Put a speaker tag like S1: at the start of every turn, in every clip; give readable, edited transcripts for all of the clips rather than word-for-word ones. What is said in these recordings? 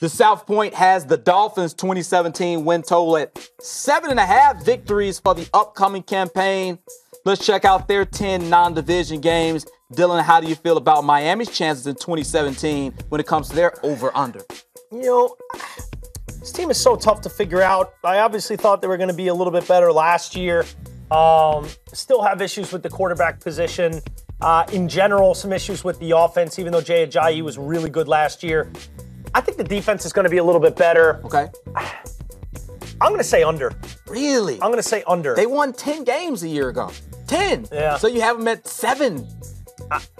S1: The South Point has the Dolphins 2017 win total at 7.5 victories for the upcoming campaign. Let's check out their 10 non-division games. Dylan, how do you feel about Miami's chances in 2017 when it comes to their over-under?
S2: You know, this team is so tough to figure out. I obviously thought they were going to be a little bit better last year. Still have issues with the quarterback position. In general, some issues with the offense, even though Jay Ajayi was really good last year. I think the defense is going to be a little bit better.
S1: Okay.
S2: I'm going to say under.
S1: Really?
S2: I'm going to say under.
S1: They won 10 games a year ago. 10.
S2: Yeah.
S1: So you have them at 7.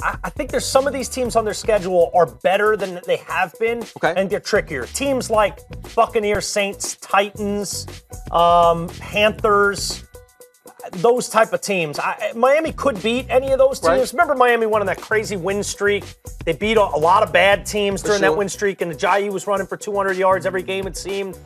S2: I think there's some of these teams on their schedule are better than they have been,
S1: okay,
S2: and they're trickier. Teams like Buccaneers, Saints, Titans, Panthers, those type of teams. Miami could beat any of those teams.
S1: Right.
S2: Remember Miami went on that crazy win streak. They beat a lot of bad teams during that win streak, and Ajayi was running for 200 yards every game, it seemed.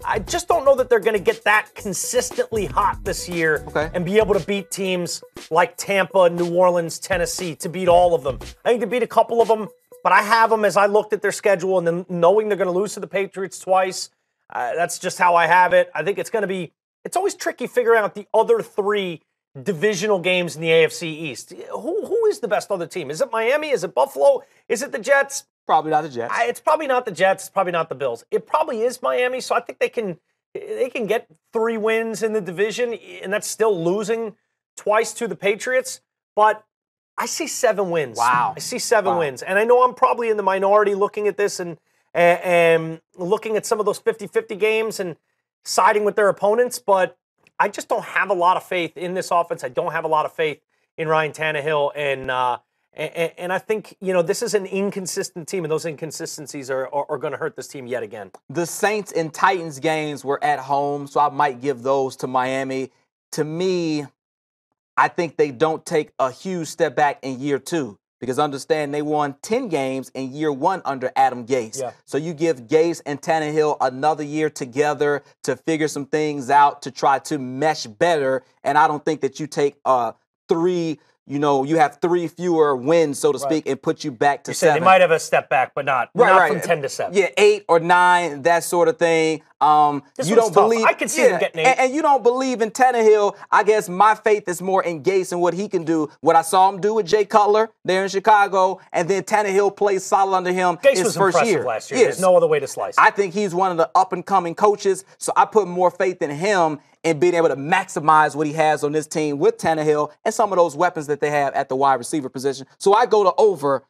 S2: I just don't know that they're going to get that consistently hot this year and be able to beat teams like Tampa, New Orleans, Tennessee, to beat all of them. I think they beat a couple of them, but I have them as I looked at their schedule and then knowing they're going to lose to the Patriots twice. That's just how I have it. I think it's going to be – it's always tricky figuring out the other 3 divisional games in the AFC East. Who is the best other team? Is it Miami? Is it Buffalo? Is it the Jets?
S1: Probably not the Jets.
S2: It's probably not the Jets. It's probably not the Bills. It probably is Miami, so I think they can get 3 wins in the division, and that's still losing twice to the Patriots. But I see 7 wins.
S1: Wow.
S2: I see 7 wins. And I know I'm probably in the minority looking at this and looking at some of those 50-50 games and siding with their opponents, but I just don't have a lot of faith in this offense. I don't have a lot of faith in Ryan Tannehill, and I think, you know, this is an inconsistent team, and those inconsistencies are going to hurt this team yet again.
S1: The Saints and Titans games were at home, so I might give those to Miami. To me, I think they don't take a huge step back in year 2 because understand they won 10 games in year 1 under Adam Gase.
S2: Yeah.
S1: So you give Gase and Tannehill another year together to figure some things out to try to mesh better, and I don't think that you take 3 – you have 3 fewer wins, so to speak, and put you back to 7.
S2: They might have a step back, but not from 10 to 7.
S1: Yeah, 8 or 9, that sort of thing. You don't believe.
S2: I can see them getting 8.
S1: And you don't believe in Tannehill. I guess my faith is more in Gase and what he can do. What I saw him do with Jay Cutler there in Chicago, and then Tannehill plays solid under him
S2: Gase
S1: his
S2: was
S1: first
S2: impressive
S1: year.
S2: last year. Yes. There's no other way to slice it.
S1: I think he's one of the up-and-coming coaches, so I put more faith in him and being able to maximize what he has on this team with Tannehill and some of those weapons that they have at the wide receiver position. So I go to over